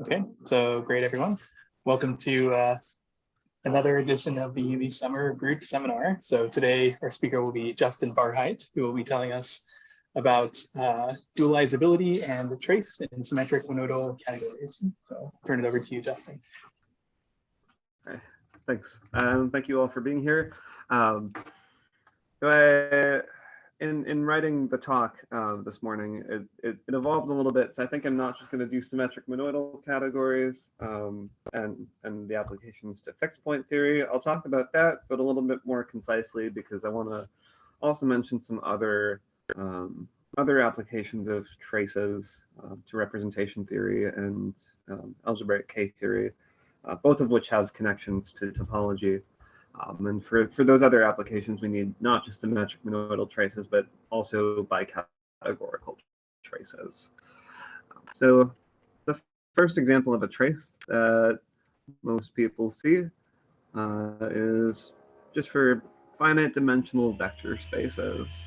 Okay, so great, everyone. Welcome to another edition of the summer GROOT seminar. So today our speaker will be Justin Barhite, who will be telling us about dualizability and trace in symmetric monoidal categories. So I'll turn it over to you, Justin. Okay, thanks. Thank you all for being here. In writing the talk this morning, it evolved a little bit. So I think I'm not just going to do symmetric monoidal categories and the applications to fixed point theory. I'll talk about that, but a little bit more concisely, because I want to also mention some other applications of traces to representation theory and algebraic K-theory, both of which have connections to topology. And for those other applications, we need not just symmetric monoidal traces, but also bicategorical traces. So the first example of a trace that most people see is just for finite dimensional vector spaces.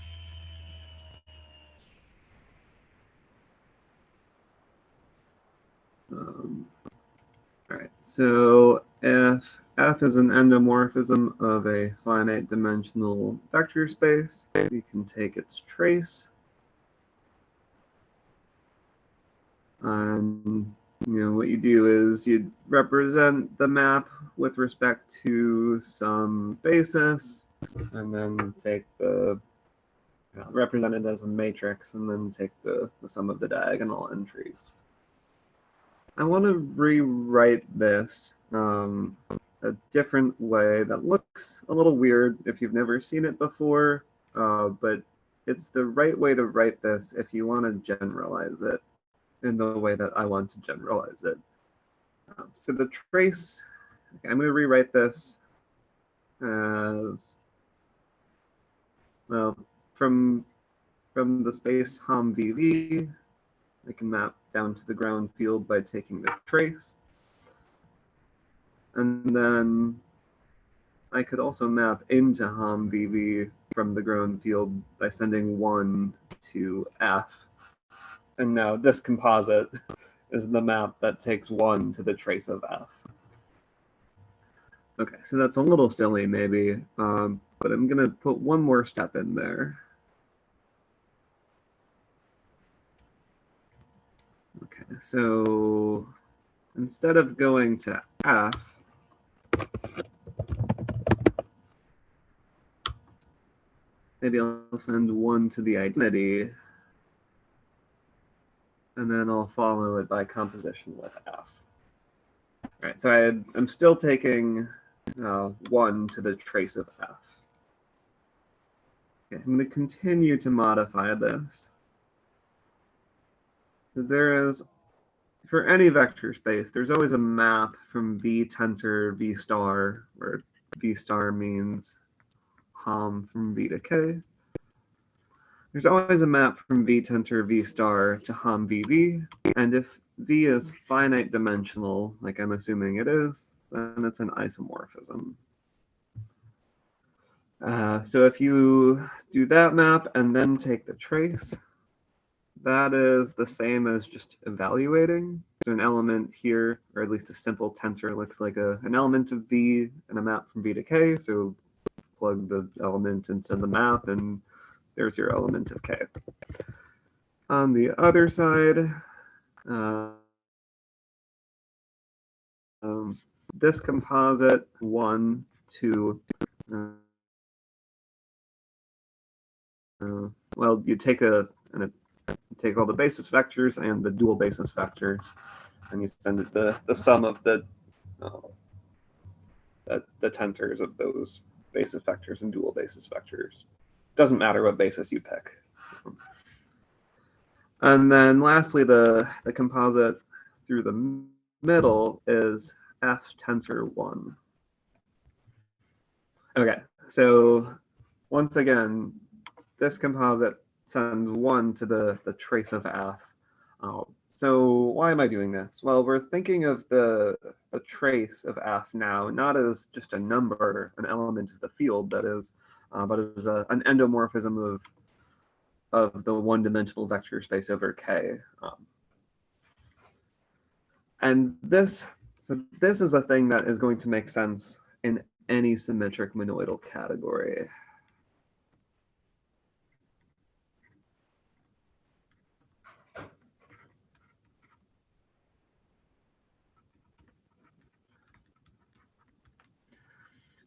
All right, so if F is an endomorphism of a finite dimensional vector space, we can take its trace. What you do is you represent the map with respect to some basis, and then take the represent it as a matrix, and then take the sum of the diagonal entries. I want to rewrite this a different way that looks a little weird if you've never seen it before, but it's the right way to write this if you want to generalize it in the way that I want to generalize it. So the trace, I'm going to rewrite this as, well, from the space Ham VV, I can map down to the ground field by taking the trace. And then I could also map into Ham VV from the ground field by sending 1 to F. And now this composite is the map that takes 1 to the trace of F. Okay, so that's a little silly maybe, but I'm going to put one more step in there. Okay, so instead of going to F, maybe I'll send 1 to the identity, and then I'll follow it by composition with F. All right, so I'm still taking 1 to the trace of F. Okay, I'm going to continue to modify this. So there is, for any vector space, there's always a map from V tensor V star, where V star means Ham from V to K. There's always a map from V tensor V star to Ham VV, and if V is finite dimensional, like I'm assuming it is, then it's an isomorphism. So if you do that map and then take the trace, that is the same as just evaluating. So an element here, or at least a simple tensor, looks like an element of V and a map from V to K. So plug the element into the map, and there's your element of K. On the other side, this composite 1, 2, well, you take take all the basis vectors and the dual basis vector, and you send it the sum of the tensors of those basis vectors and dual basis vectors. Doesn't matter what basis you pick. And then lastly, the composite through the middle is F tensor 1. Okay, so once again, this composite sends 1 to the trace of F. So why am I doing this? Well, we're thinking of the trace of F now, not as just a number, an element of the field, that is, but as an endomorphism of the one-dimensional vector space over K. And this is a thing that is going to make sense in any symmetric monoidal category.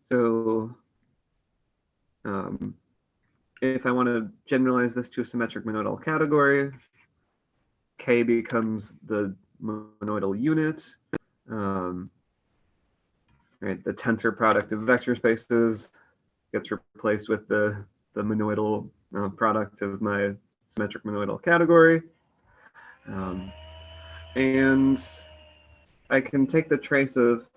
So if I want to generalize this to a symmetric monoidal category, K becomes the monoidal unit. Right, the tensor product of vector spaces gets replaced with the monoidal product of my symmetric monoidal category. And I can take the trace of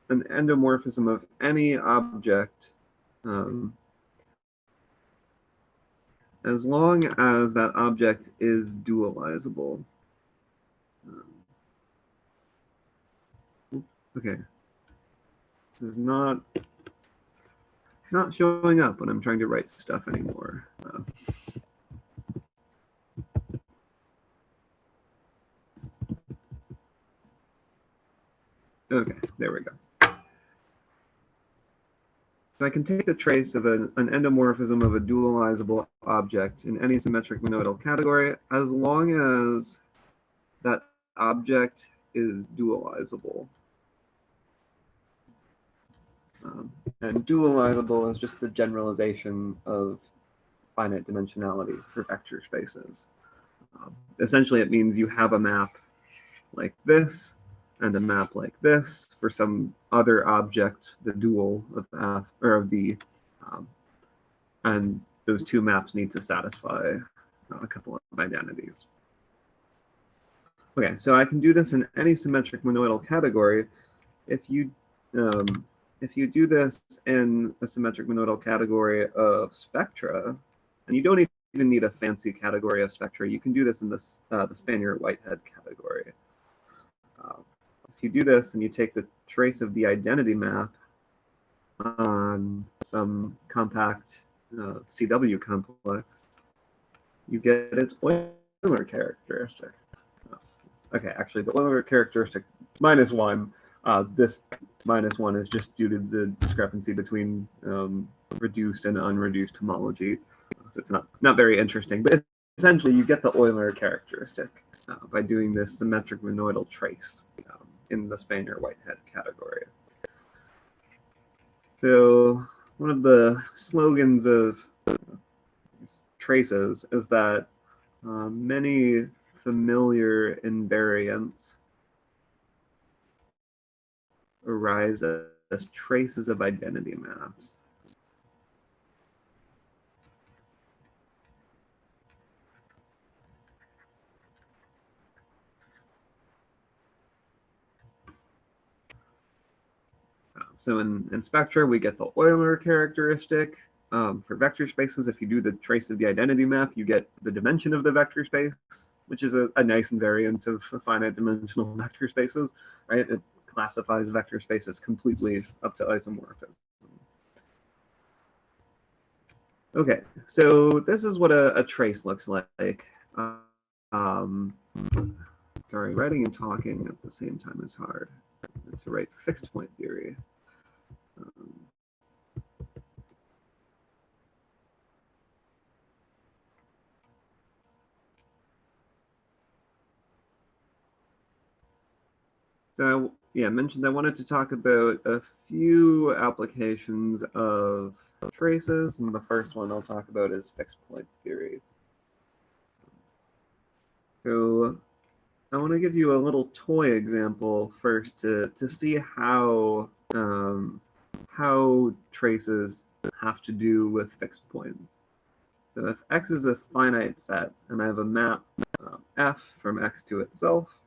an endomorphism of any object as long as that object is dualizable. Okay. This is not showing up when I'm trying to write stuff anymore. Okay, there we go. So I can take the trace of an endomorphism of a dualizable object in any symmetric monoidal category as long as that object is dualizable. And dualizable is just the generalization of finite dimensionality for vector spaces. Essentially, it means you have a map like this and a map like this for some other object, the dual of F or of the, and those two maps need to satisfy a couple of identities. Okay, so I can do this in any symmetric monoidal category. If you do this in a symmetric monoidal category of spectra, and you don't even need a fancy category of spectra, you can do this in the Spanier-Whitehead category. If you do this and you take the trace of the identity map on some compact CW complex, you get its Euler characteristic. Okay, actually, the Euler characteristic -1. This -1 is just due to the discrepancy between reduced and unreduced homology. So it's not very interesting, but essentially you get the Euler characteristic by doing this symmetric monoidal trace in the Spanier-Whitehead category. So one of the slogans of traces is that many familiar invariants arise as traces of identity maps. So in spectra, we get the Euler characteristic. For vector spaces, if you do the trace of the identity map, you get the dimension of the vector space, which is a nice invariant of finite dimensional vector spaces, right? It classifies vector spaces completely up to isomorphism. Okay, so this is what a trace looks like. Sorry, writing and talking at the same time is hard. To write fixed point theory. So yeah, I mentioned I wanted to talk about a few applications of traces, and the first one I'll talk about is fixed point theory. So I want to give you a little toy example first to see how traces have to do with fixed points. So if X is a finite set and I have a map F from X to itself,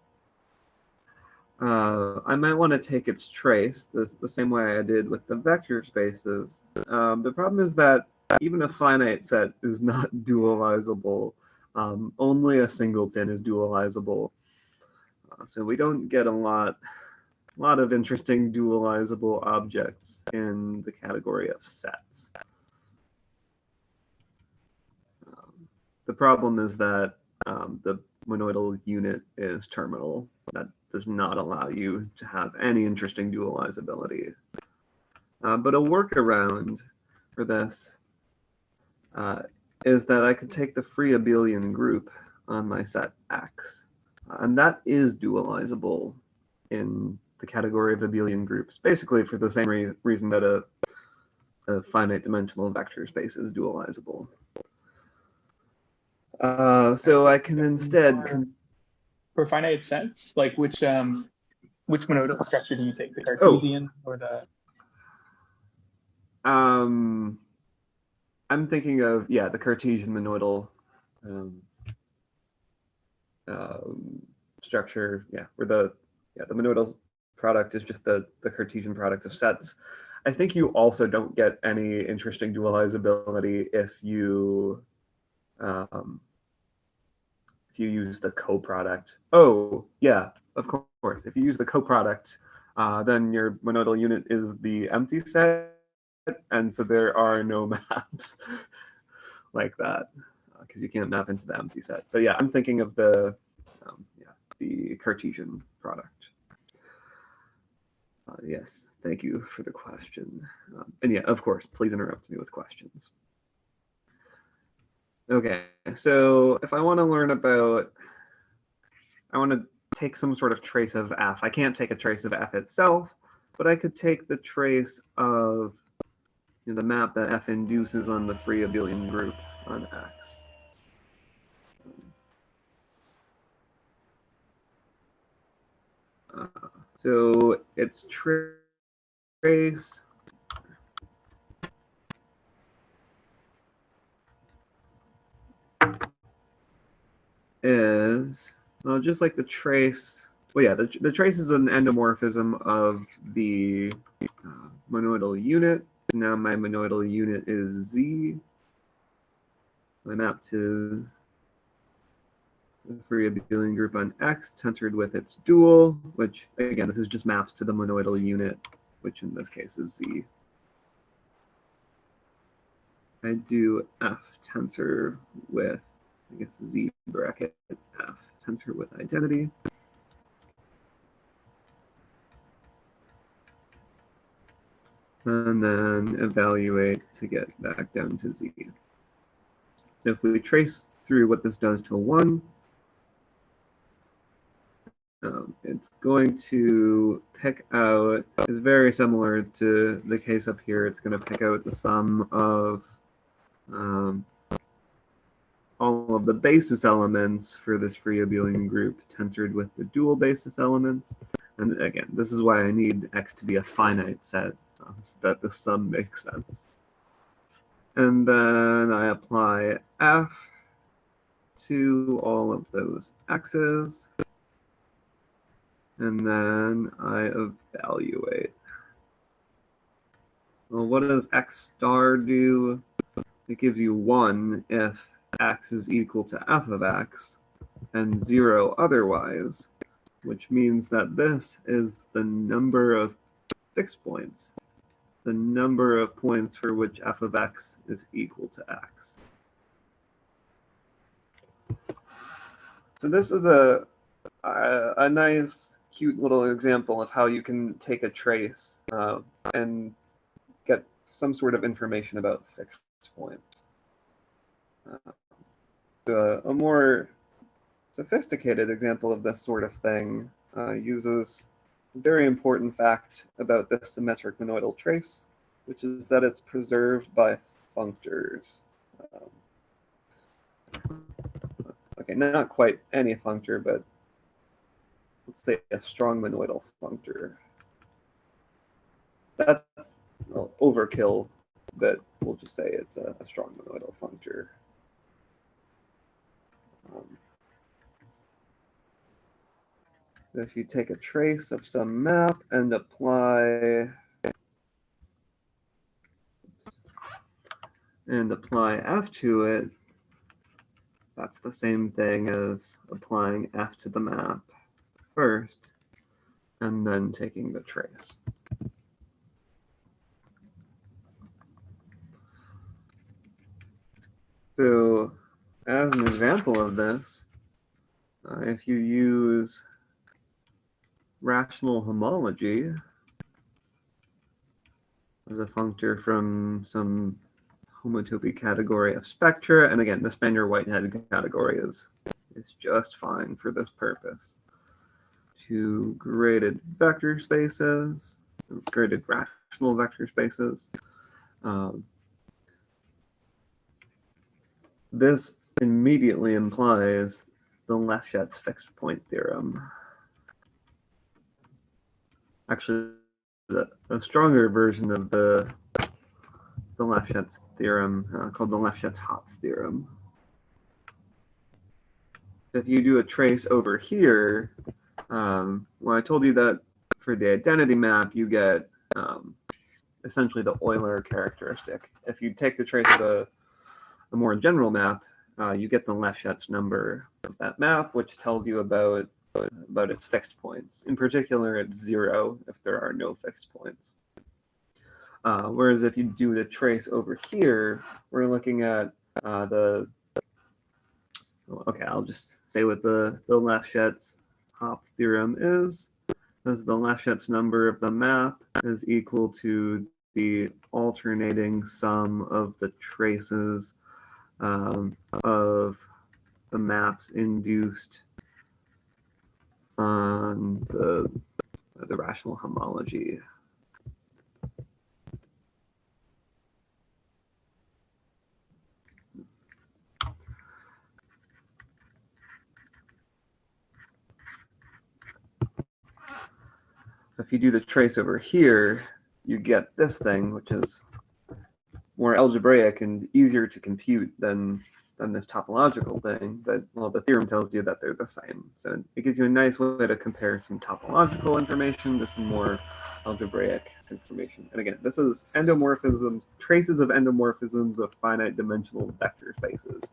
I might want to take its trace the same way I did with the vector spaces. The problem is that even a finite set is not dualizable. Only a singleton is dualizable. So we don't get a lot of interesting dualizable objects in the category of sets. The problem is that the monoidal unit is terminal. That does not allow you to have any interesting dualizability. But a workaround for this is that I could take the free abelian group on my set X. And that is dualizable in the category of abelian groups, basically for the same reason that a finite dimensional vector space is dualizable. So I can instead... For finite sets, like which monoidal structure do you take? The Cartesian or the... I'm thinking of, yeah, the Cartesian monoidal structure, yeah, where the monoidal product is just the Cartesian product of sets. I think you also don't get any interesting dualizability if you use the coproduct. Oh, yeah, of course. If you use the coproduct, then your monoidal unit is the empty set, and so there are no maps like that because you can't map into the empty set. So yeah, I'm thinking of the Cartesian product. Yes, thank you for the question. And yeah, of course, please interrupt me with questions. Okay, so if I want to learn about, I want to take some sort of trace of f. I can't take a trace of f itself, but I could take the trace of the map that f induces on the free abelian group on X. So its trace is, well, just like the trace, well, yeah, the trace is an endomorphism of the monoidal unit. Now my monoidal unit is Z. I map to the free abelian group on X, tensored with its dual, which, again, this is just maps to the monoidal unit, which in this case is Z. I do F tensor with, I guess, Z bracket F tensor with identity. And then evaluate to get back down to Z. So if we trace through what this does to a 1, it's going to pick out, is very similar to the case up here. It's going to pick out the sum of all of the basis elements for this free abelian group tensored with the dual basis elements. And again, this is why I need X to be a finite set, so that the sum makes sense. And then I apply F to all of those X's. And then I evaluate. Well, what does X star do? It gives you 1 if X is equal to f of X and 0 otherwise, which means that this is the number of fixed points, the number of points for which f of X is equal to X. So this is a nice, cute little example of how you can take a trace and get some sort of information about fixed points. A more sophisticated example of this sort of thing uses a very important fact about this symmetric monoidal trace, which is that it's preserved by functors. Okay, not quite any functor, but let's say a strong monoidal functor. That's overkill, but we'll just say it's a strong monoidal functor. If you take a trace of some map and apply f to it, that's the same thing as applying f to the map first and then taking the trace. So as an example of this, if you use rational homology as a functor from some homotopy category of spectra, and again, the Spanier-Whitehead category is just fine for this purpose, to graded vector spaces, graded rational vector spaces. This immediately implies the Lefschetz fixed point theorem. Actually, a stronger version of the Lefschetz theorem called the Lefschetz-Hopf theorem. If you do a trace over here, when I told you that for the identity map, you get essentially the Euler characteristic. If you take the trace of a more general map, you get the Lefschetz number of that map, which tells you about its fixed points. In particular, it's 0 if there are no fixed points. Whereas if you do the trace over here, we're looking at okay, I'll just say what the Lefschetz-Hopf theorem is. As the Lefschetz number of the map is equal to the alternating sum of the traces of the maps induced on the rational homology. So if you do the trace over here, you get this thing, which is more algebraic and easier to compute than this topological thing. But, well, the theorem tells you that they're the same. So it gives you a nice way to compare some topological information to some more algebraic information. And again, this is endomorphisms, traces of endomorphisms of finite dimensional vector spaces.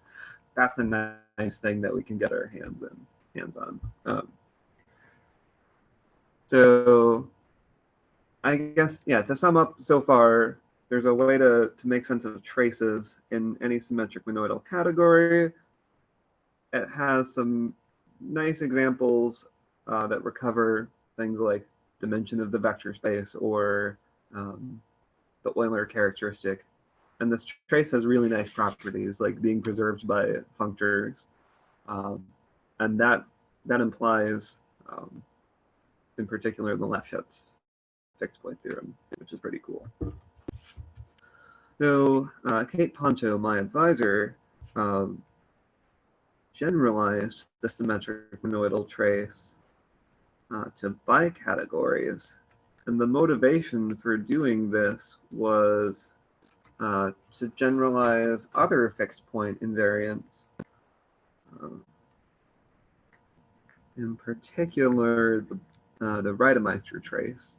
That's a nice thing that we can get our hands on. So I guess, yeah, to sum up so far, there's a way to make sense of traces in any symmetric monoidal category. It has some nice examples that recover things like dimension of the vector space or the Euler characteristic. And this trace has really nice properties, like being preserved by functors. And that implies, in particular, the Lefschetz fixed point theorem, which is pretty cool. So Kate Ponto, my advisor, generalized the symmetric monoidal trace to bicategories. And the motivation for doing this was to generalize other fixed point invariants. In particular, the Reidemeister trace.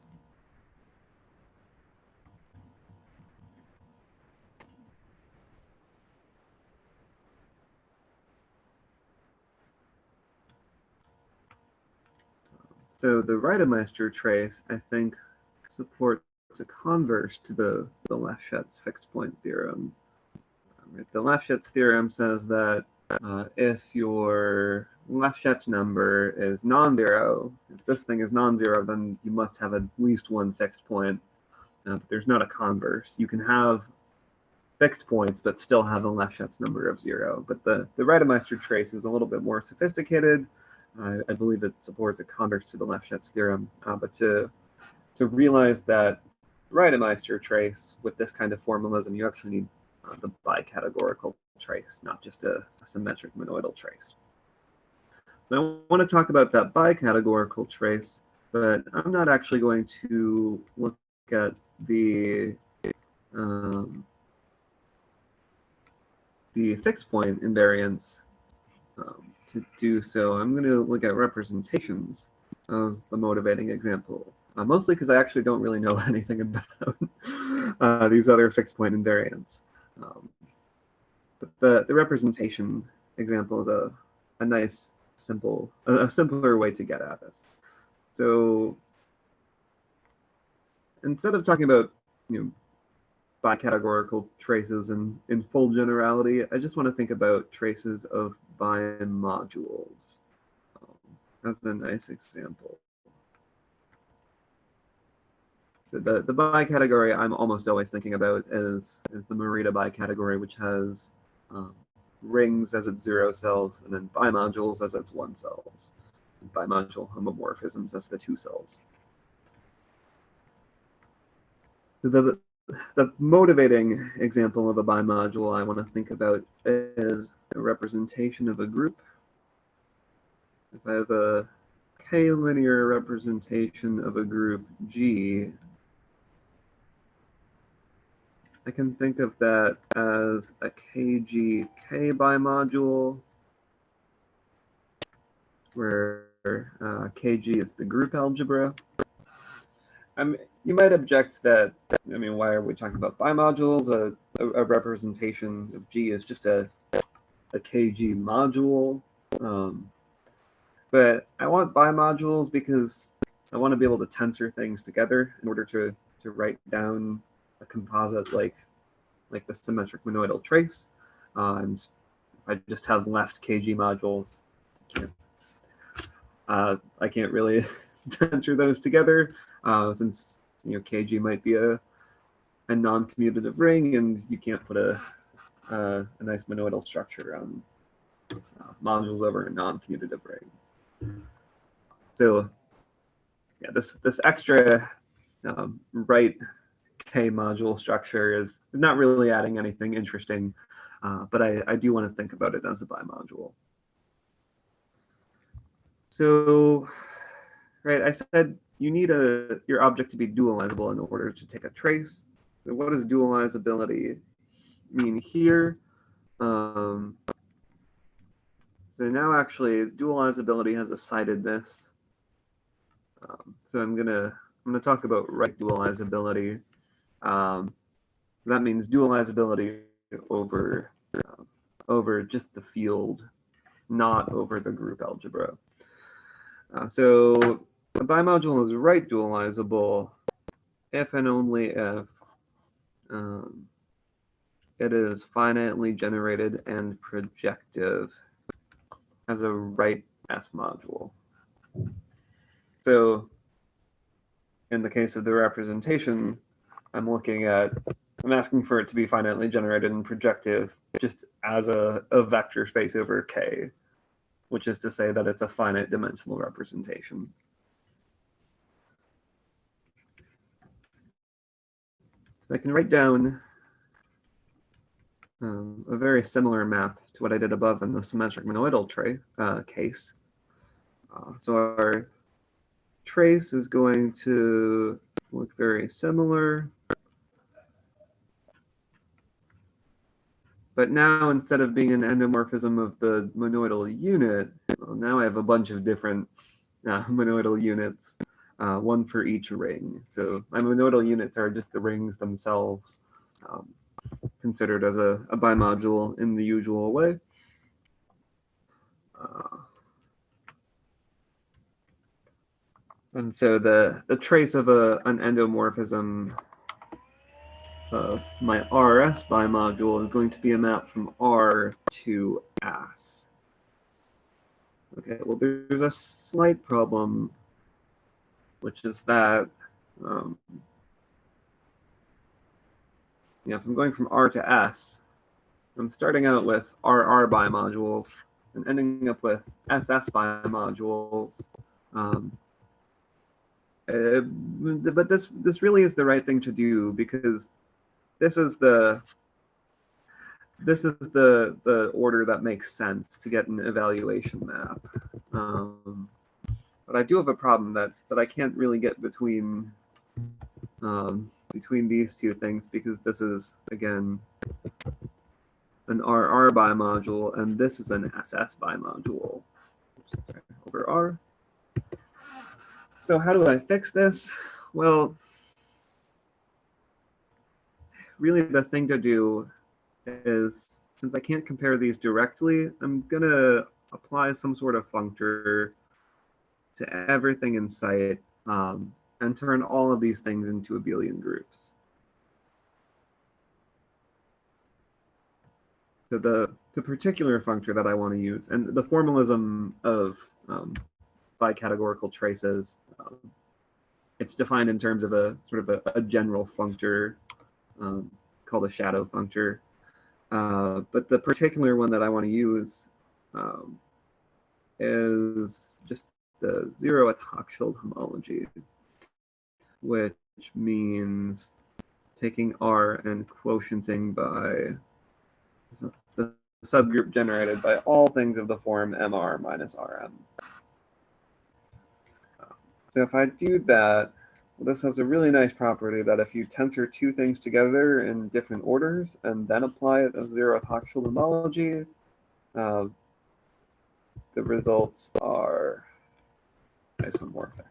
So the Reidemeister trace, I think, supports a converse to the Lefschetz fixed point theorem. The Lefschetz theorem says that if your Lefschetz number is non-zero, if this thing is non-zero, then you must have at least one fixed point. But there's not a converse. You can have fixed points, but still have a Lefschetz number of 0. But the Reidemeister trace is a little bit more sophisticated. I believe it supports a converse to the Lefschetz theorem. But to realize that Reidemeister trace with this kind of formalism, you actually need the bicategorical trace, not just a symmetric monoidal trace. So I want to talk about that bicategorical trace, but I'm not actually going to look at the fixed point invariants to do so. I'm going to look at representations as the motivating example, mostly because I actually don't really know anything about these other fixed point invariants. But the representation example is a nice, a simpler way to get at this. So instead of talking about bicategorical traces in full generality, I just want to think about traces of bimodules. as a nice example. So the bicategory I'm almost always thinking about is the Morita bicategory, which has rings as its 0 cells, and then bimodules as its 1 cells, and bimodule homomorphisms as the 2 cells. So the motivating example of a bimodule I want to think about is a representation of a group. If I have a k-linear representation of a group G, I can think of that as a KGK bimodule, where KG is the group algebra. You might object that, I mean, why are we talking about bimodules? A representation of G is just a KG module. But I want bimodules because I want to be able to tensor things together in order to write down a composite like the symmetric monoidal trace. And if I just have left KG modules, I can't really tensor those together, since KG might be a non-commutative ring, and you can't put a nice monoidal structure on modules over a non-commutative ring. So yeah, this extra right K module structure is not really adding anything interesting, but I do want to think about it as a bimodule. So, right, I said you need your object to be dualizable in order to take a trace. So what does dualizability mean here? So now actually dualizability has a sidedness. So I'm gonna talk about right dualizability. That means dualizability over just the field, not over the group algebra. So a bimodule is right dualizable if and only if it is finitely generated and projective as a right S module. So in the case of the representation, I'm asking for it to be finitely generated and projective just as a vector space over K, which is to say that it's a finite dimensional representation. I can write down a very similar map to what I did above in the symmetric monoidal case. So our trace is going to look very similar. But now, instead of being an endomorphism of the monoidal unit, well, now I have a bunch of different monoidal units, one for each ring. So my monoidal units are just the rings themselves, considered as a bimodule in the usual way. And so the trace of an endomorphism of my RS bimodule is going to be a map from R to S. Okay, well, there's a slight problem, which is that if I'm going from R to S, I'm starting out with RR bimodules and ending up with SS bimodules. But this really is the right thing to do, because this is the order that makes sense to get an evaluation map. But I do have a problem that I can't really get between these two things, because this is, again, an RR bimodule, and this is an SS bimodule over R. So how do I fix this? Well, really the thing to do is, since I can't compare these directly, I'm going to apply some sort of functor to everything in sight, and turn all of these things into abelian groups. So the particular functor that I want to use, and the formalism of bicategorical traces. It's defined in terms of a sort of a general functor called a shadow functor. But the particular one that I want to use is just the zeroth Hochschild homology, which means taking R and quotienting by the subgroup generated by all things of the form MR minus RM. So if I do that, well, this has a really nice property that if you tensor two things together in different orders and then apply it as zeroth Hochschild homology, the results are isomorphic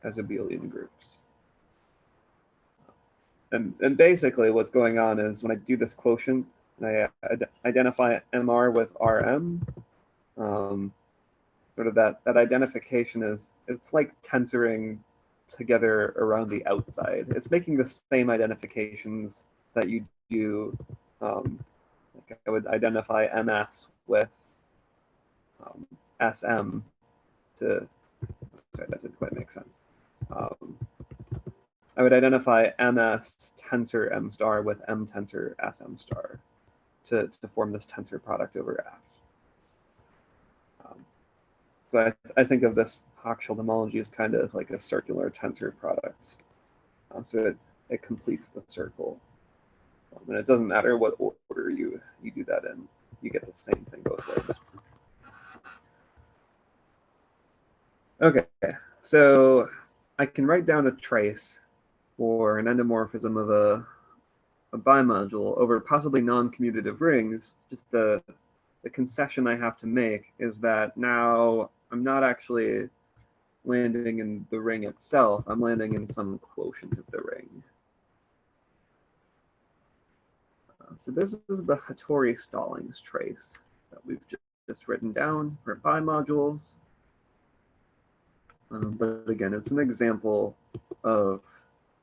as abelian groups. And basically what's going on is when I do this quotient, and I identify MR with RM, sort of that identification it's like tensoring together around the outside. It's making the same identifications that you do. Like I would identify MS with SM to, sorry, that didn't quite make sense. I would identify MS tensor M star with M tensor SM star to form this tensor product over S. So I think of this Hochschild homology as kind of like a circular tensor product. So it completes the circle. And it doesn't matter what order you do that in, you get the same thing both ways. Okay, so I can write down a trace for an endomorphism of a bimodule over possibly non-commutative rings. Just the concession I have to make is that now I'm not actually landing in the ring itself. I'm landing in some quotient of the ring. So this is the Hattori-Stallings trace that we've just written down for bimodules. But again, it's an example of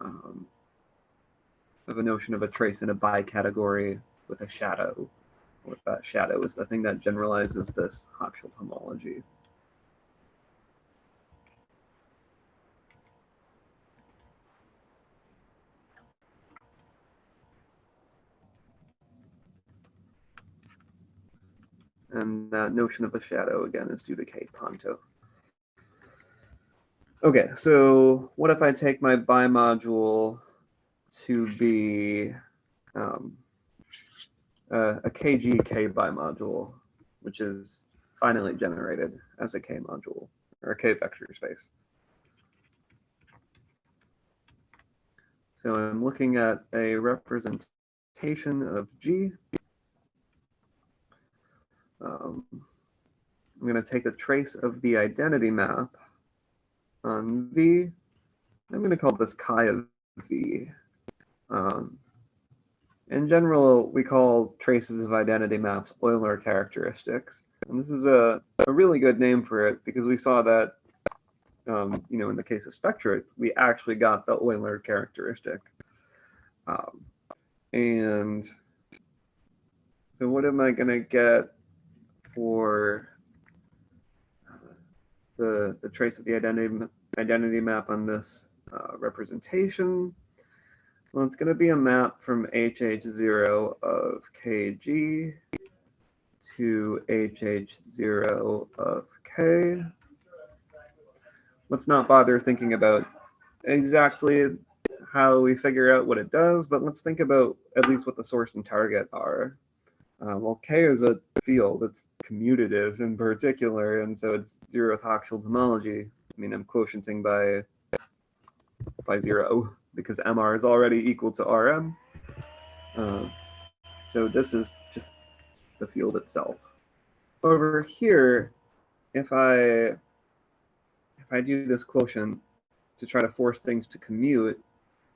a notion of a trace in a bicategory with a shadow. What that shadow is the thing that generalizes this Hochschild homology. And that notion of a shadow, again, is due to K. Ponto. Okay, so what if I take my bimodule to be a KGK bimodule, which is finally generated as a K module, or a K vector space. So I'm looking at a representation of G. I'm going to take a trace of the identity map on V. I'm going to call this chi of V. In general, we call traces of identity maps Euler characteristics. And this is a really good name for it because we saw that, in the case of spectra, we actually got the Euler characteristic. And so what am I going to get for the trace of the identity map on this representation? Well, it's going to be a map from HH0 of KG to HH0 of K. Let's not bother thinking about exactly how we figure out what it does, but let's think about at least what the source and target are. Well, K is a field. It's commutative in particular, and so it's zeroth Hochschild homology. I mean, I'm quotienting by 0 because MR is already equal to RM. So this is just the field itself. Over here, if I do this quotient to try to force things to commute,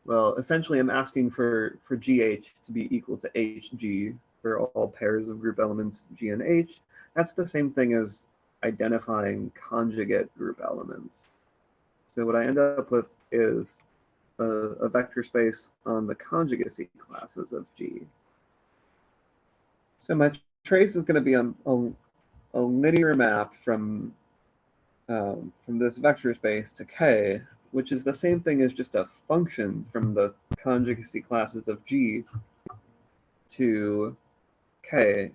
well, essentially I'm asking for GH to be equal to HG for all pairs of group elements G and H. That's the same thing as identifying conjugate group elements. So what I end up with is a vector space on the conjugacy classes of G. So my trace is going to be on a linear map from from this vector space to K, which is the same thing as just a function from the conjugacy classes of G to K,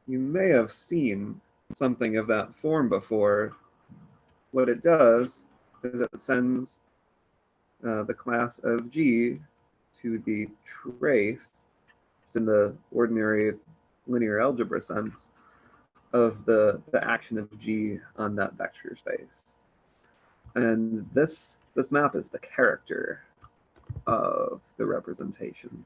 you may have seen something of that form before. What it does is it sends the class of G to the trace, just in the ordinary linear algebra sense, of the action of G on that vector space. And this map is the character of the representation.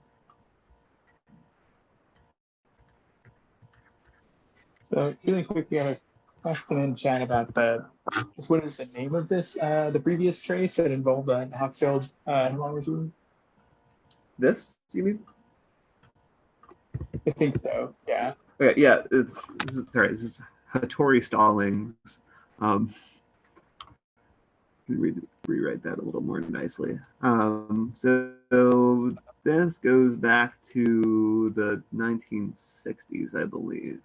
So really quick, we have a question in chat about just what is the name of this, the previous trace that involved a half-filled homology? This, you mean? I think so, yeah. Okay, yeah, this is Hattori Stallings. Rewrite that a little more nicely. So this goes back to the 1960s, I believe.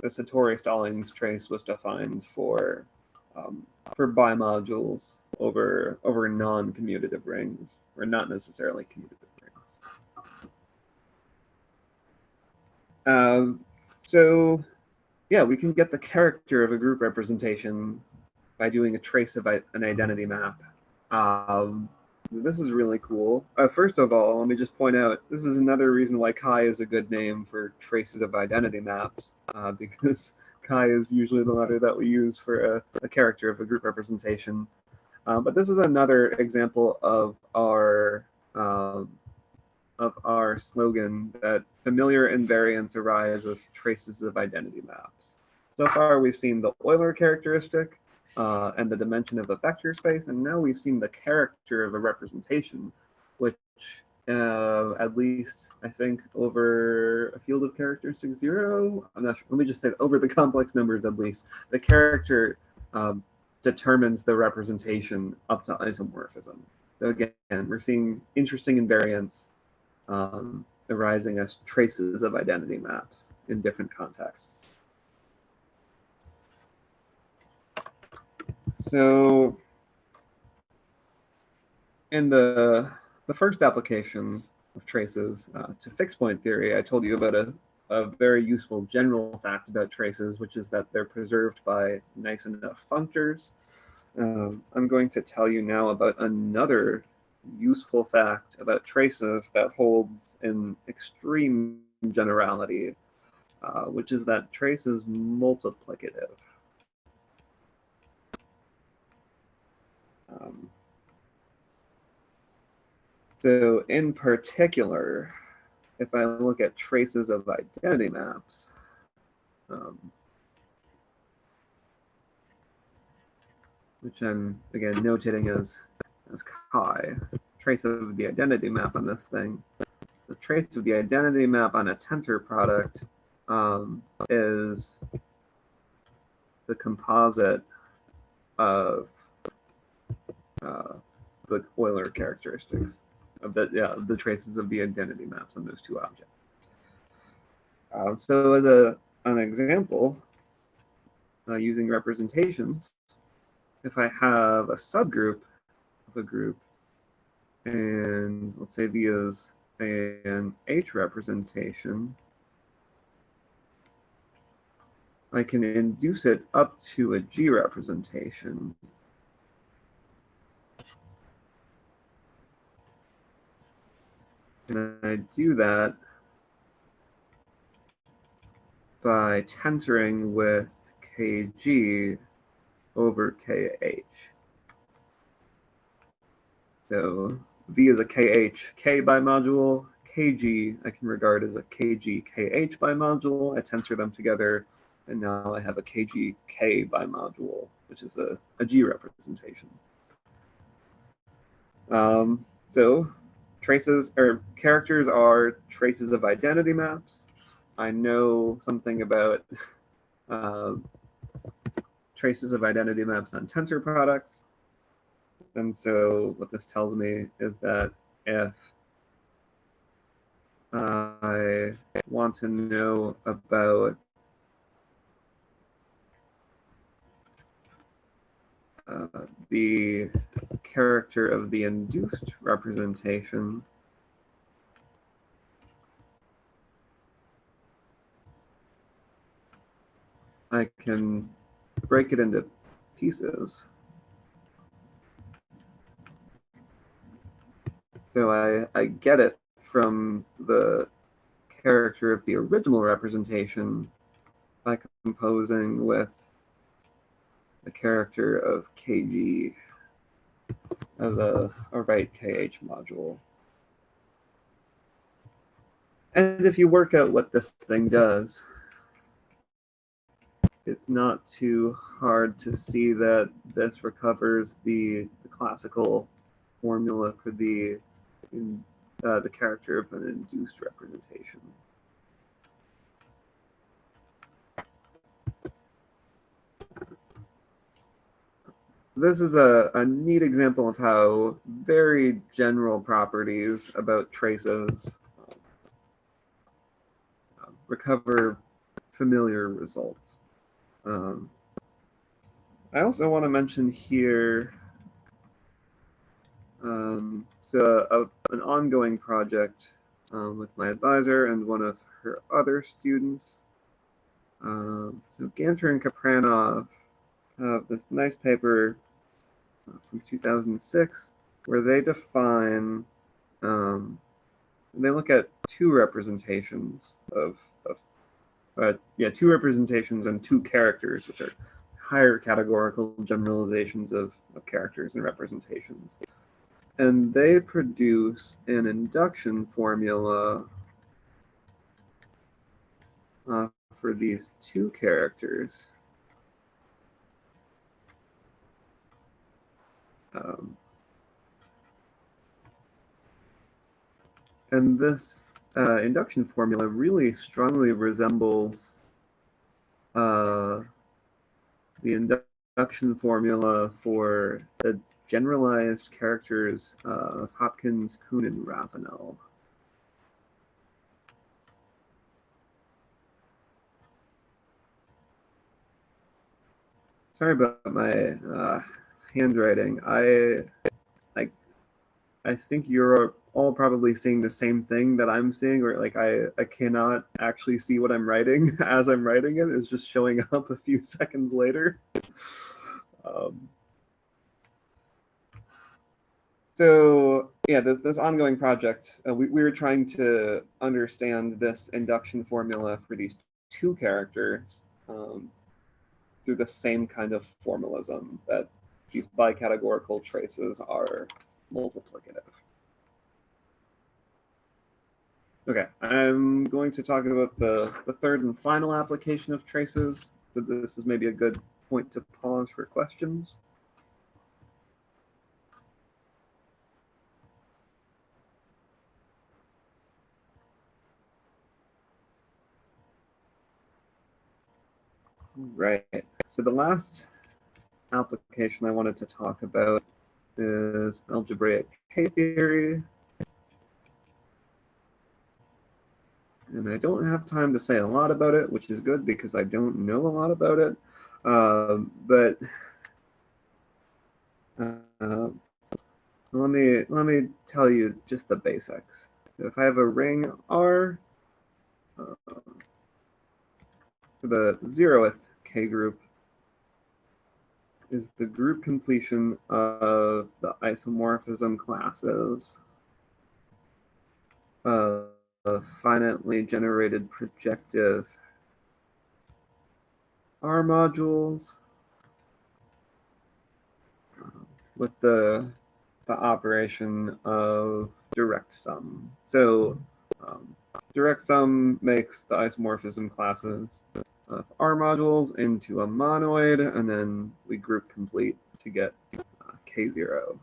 The Hattori Stallings trace was defined for bimodules over non-commutative rings, or not necessarily commutative rings. So yeah, we can get the character of a group representation by doing a trace of an identity map. This is really cool. First of all, let me just point out, this is another reason why chi is a good name for traces of identity maps, because chi is usually the letter that we use for a character of a group representation. But this is another example of our slogan that familiar invariants arise as traces of identity maps. So far, we've seen the Euler characteristic, and the dimension of a vector space, and now we've seen the character of a representation, which at least I think over a field of characteristic 0, I'm not sure, let me just say over the complex numbers at least, the character determines the representation up to isomorphism. So again, we're seeing interesting invariants arising as traces of identity maps in different contexts. So in the first application of traces to fixed point theory, I told you about a very useful general fact about traces, which is that they're preserved by nice enough functors. I'm going to tell you now about another useful fact about traces that holds in extreme generality, which is that trace is multiplicative. So in particular, if I look at traces of identity maps, which I'm again notating as chi, trace of the identity map on this thing. The trace of the identity map on a tensor product is the composite of the Euler characteristics of the traces of the identity maps on those two objects. So as an example, using representations, if I have a subgroup of a group, and let's say V is an H representation, I can induce it up to a G representation. And I do that by tensoring with Kg over Kh. So V is a Kh K bimodule, Kg I can regard as a Kg Kh bimodule. I tensor them together, and now I have a Kg K bimodule, which is a G representation. So traces or characters are traces of identity maps. I know something about traces of identity maps on tensor products. And so what this tells me is that if I want to know about the character of the induced representation, I can break it into pieces. So I get it from the character of the original representation by composing with the character of kg as a right kh module. And if you work out what this thing does, it's not too hard to see that this recovers the classical formula for the character of an induced representation. This is a neat example of how very general properties about traces recover familiar results. I also want to mention here an ongoing project with my advisor and one of her other students. So Ganter and Kapranov have this nice paper from 2006 where they define, they look at two representations two representations and two characters, which are higher categorical generalizations of characters and representations. And they produce an induction formula for these two characters. And this induction formula really strongly resembles the induction formula for the generalized characters of Hopkins, Kuhn, and Ravenel. Sorry about my handwriting. I think you're all probably seeing the same thing that I'm seeing, or like I cannot actually see what I'm writing as I'm writing it. It's just showing up a few seconds later. So yeah, this ongoing project, we were trying to understand this induction formula for these two characters through the same kind of formalism that these bicategorical traces are multiplicative. Okay, I'm going to talk about the third and final application of traces. So this is maybe a good point to pause for questions. Right, so the last application I wanted to talk about is algebraic K-theory. And I don't have time to say a lot about it, which is good because I don't know a lot about it. But let me tell you just the basics. If I have a ring R, the 0th K group is the group completion of the isomorphism classes of finitely generated projective R modules with the operation of direct sum. So direct sum makes the isomorphism classes of R modules into a monoid, and then we group complete to get K0.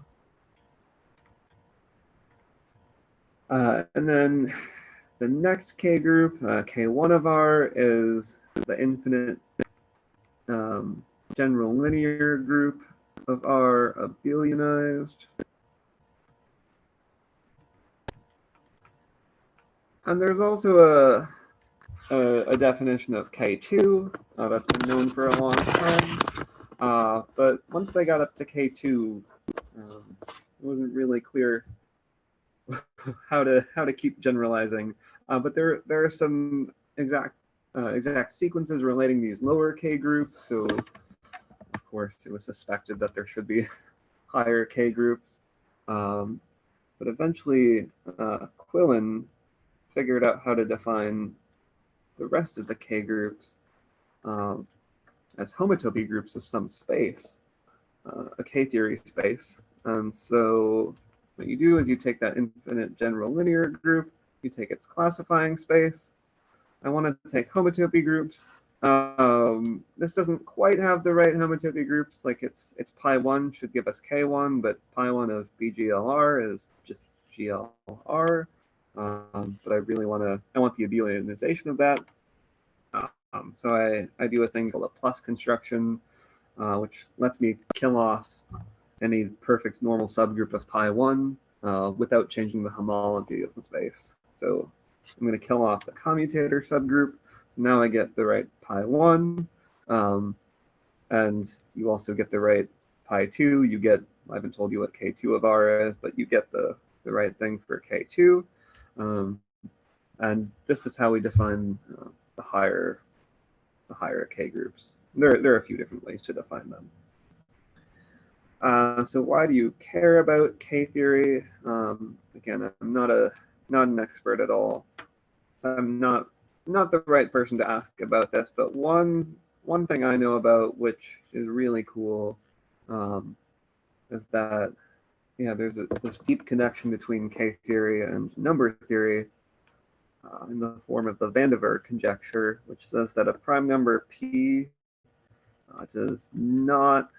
And then the next K group, K1 of R, is the infinite general linear group of R abelianized. And there's also a definition of K2 that's been known for a long time. But once they got up to K2, it wasn't really clear how to keep generalizing. But there are some exact sequences relating these lower K groups. So of course it was suspected that there should be higher K groups. But eventually Quillen figured out how to define the rest of the K groups as homotopy groups of some space, a K-theory space. And so what you do is you take that infinite general linear group, you take its classifying space. I want to take homotopy groups. This doesn't quite have the right homotopy groups. Like it's pi1 should give us K1, but pi1 of BGLR is just GLR. But I want the abelianization of that. So I do a thing called a plus construction, which lets me kill off any perfect normal subgroup of pi1 without changing the homology of the space. So I'm going to kill off the commutator subgroup. Now I get the right pi1, and you also get the right pi2. You get, I haven't told you what K2 of R is, but you get the right thing for K2. And this is how we define the higher K groups. There are a few different ways to define them. So why do you care about K theory? Again, I'm not an expert at all. I'm not the right person to ask about this, but one thing I know about, which is really cool, is that there's this deep connection between K theory and number theory in the form of the Van der Waals conjecture, which says that a prime number P does not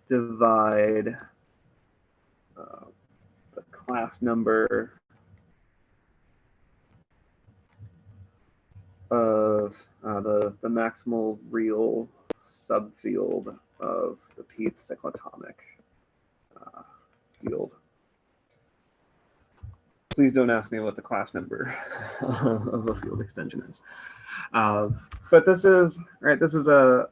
divide the class number of the maximal real subfield of the Pth cyclotomic field. Please don't ask me what the class number of a field extension is. But this is a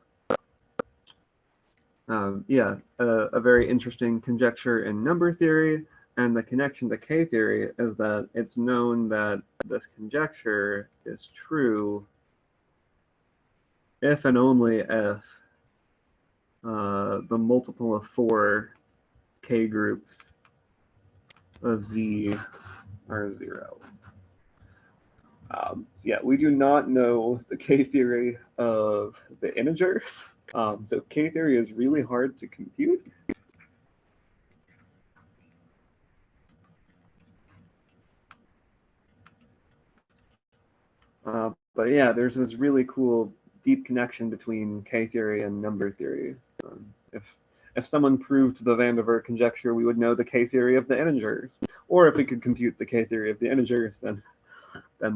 very interesting conjecture in number theory. And the connection to K theory is that it's known that this conjecture is true if and only if the multiple of 4 K groups of Z are 0. So we do not know the K theory of the integers. So K theory is really hard to compute. But there's this really cool deep connection between K theory and number theory. If someone proved the Van der Waals conjecture, we would know the K theory of the integers. Or if we could compute the K theory of the integers, then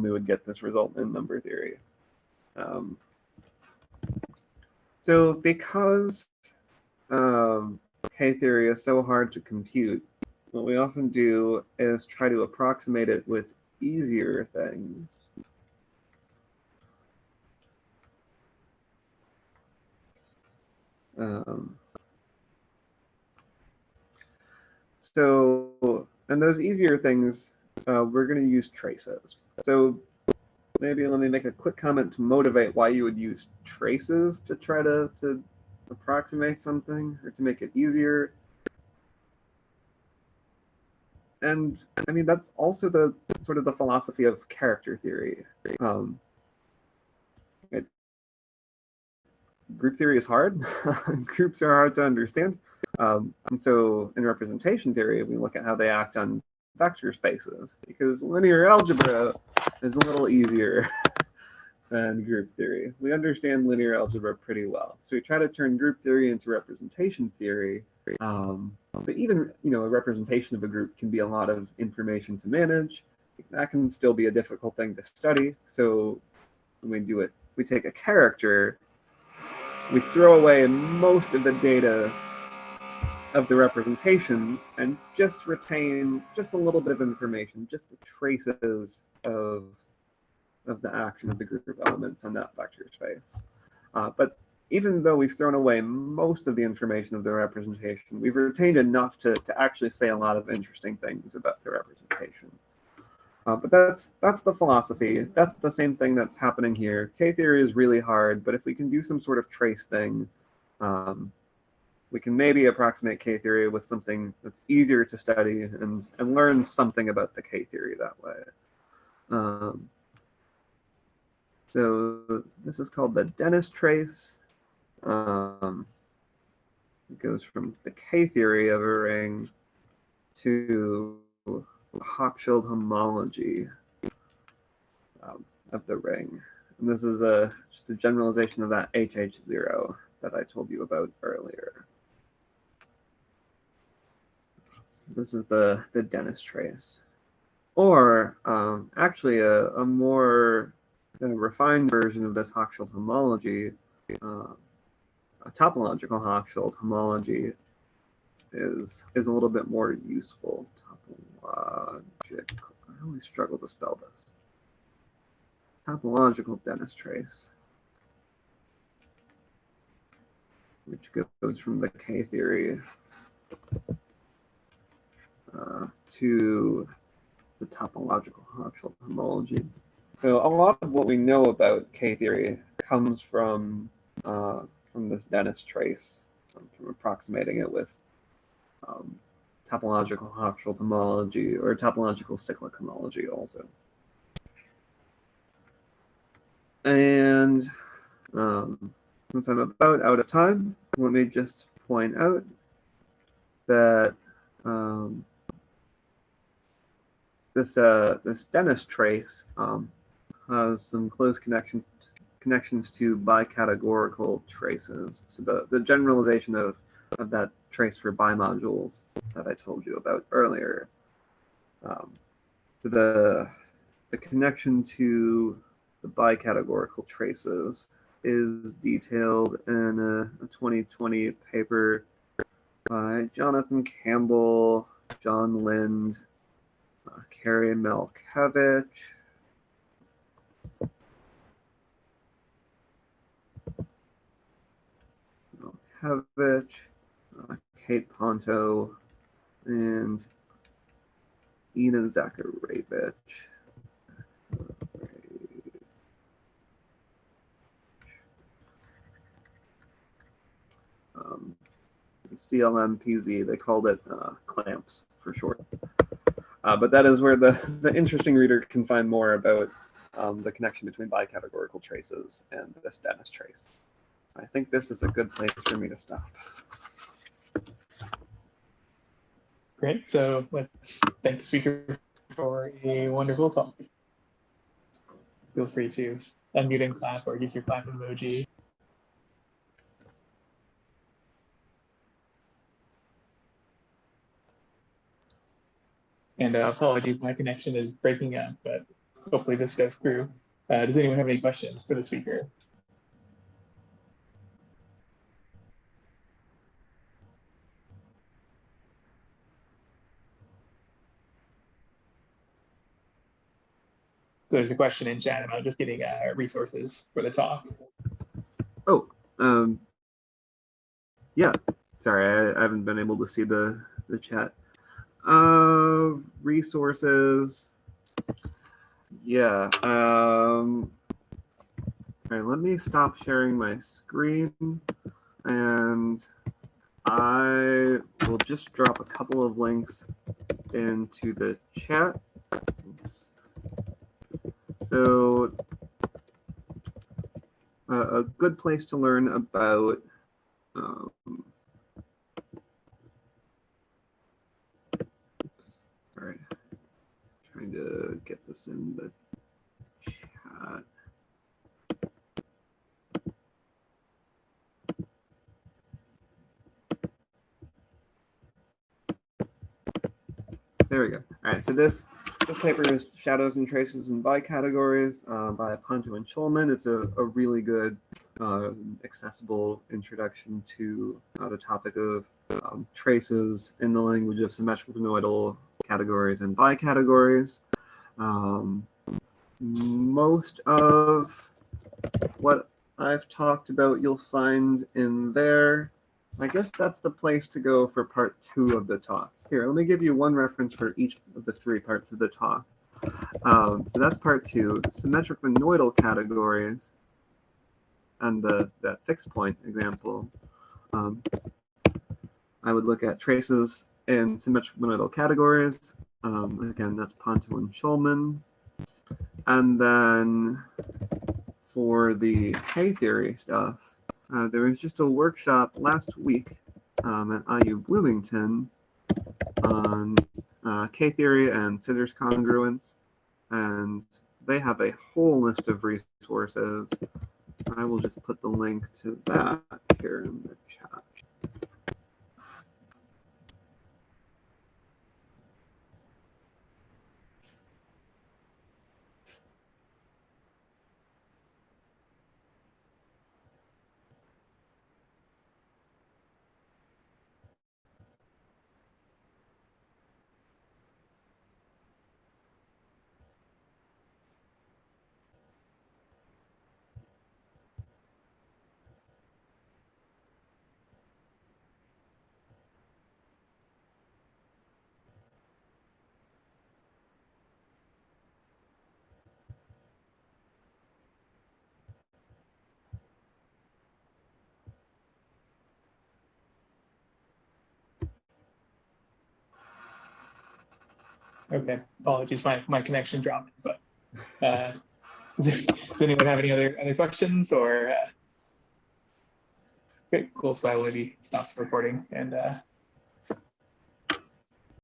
we would get this result in number theory. So because K theory is so hard to compute, what we often do is try to approximate it with easier things. And those easier things, we're going to use traces. So maybe let me make a quick comment to motivate why you would use traces to try to approximate something or to make it easier. And I mean, that's also the sort of the philosophy of character theory. Group theory is hard. Groups are hard to understand. And so in representation theory, we look at how they act on vector spaces, because linear algebra is a little easier than group theory. We understand linear algebra pretty well. So we try to turn group theory into representation theory. But even a representation of a group can be a lot of information to manage. That can still be a difficult thing to study. So when we do it, we take a character, we throw away most of the data of the representation and just retain just a little bit of information, just the traces of the action of the group of elements on that vector space. But even though we've thrown away most of the information of the representation, we've retained enough to actually say a lot of interesting things about the representation. But that's the philosophy. That's the same thing that's happening here. K-theory is really hard, but if we can do some sort of trace thing, we can maybe approximate K-theory with something that's easier to study and learn something about the K-theory that way. So this is called the Dennis trace. It goes from the K-theory of a ring to Hochschild homology of the ring. And this is just a generalization of that HH0 that I told you about earlier. This is the Dennis trace. Or actually a more refined version of this Hochschild homology, a topological Hochschild homology is a little bit more useful. Topological. I really struggle to spell this. Topological Dennis trace, which goes from the K-theory to the topological Hochschild homology. So a lot of what we know about K-theory comes from this Dennis trace, from approximating it with topological Hochschild homology or topological cyclic homology also. And since I'm about out of time, let me just point out that this Dennis trace has some close connections to bicategorical traces. So the generalization of that trace for bimodules that I told you about earlier. So the connection to the bicategorical traces is detailed in a 2020 paper by Jonathan Campbell, John Lind, Carrie Malkevich, Kate Ponto, and Ina Zakharevich. CLMPZ, they called it clamps for short. But that is where the interesting reader can find more about the connection between bicategorical traces and this Dennis trace. I think this is a good place for me to stop. Great. So let's thank the speaker for a wonderful talk. Feel free to unmute and clap or use your clap emoji. And apologies, my connection is breaking up, but hopefully this goes through. Does anyone have any questions for the speaker? There's a question in chat about just getting resources for the talk. Oh, yeah. Sorry, I haven't been able to see the chat. Resources. Yeah. All right, let me stop sharing my screen, and I will just drop a couple of links into the chat. Oops. So a good place to learn about all right, trying to get this in the chat. There we go. All right, so this paper is Shadows and Traces in Bicategories by Ponto and Schulman. It's a really good, accessible introduction to the topic of traces in the language of symmetric monoidal categories and bicategories. Most of what I've talked about, you'll find in there. I guess that's the place to go for part 2 of the talk. Here, let me give you one reference for each of the 3 parts of the talk. So that's part 2, symmetric monoidal categories, and that fixed point example. I would look at traces in symmetric monoidal categories. Again, that's Ponto and Schulman. And then for the K-theory stuff, there was just a workshop last week at IU Bloomington on K-theory and scissors congruence, and they have a whole list of resources. I will just put the link to that here in the chat. Okay, apologies, my connection dropped, but does anyone have any other questions or? Okay, cool. So I will maybe stop the recording and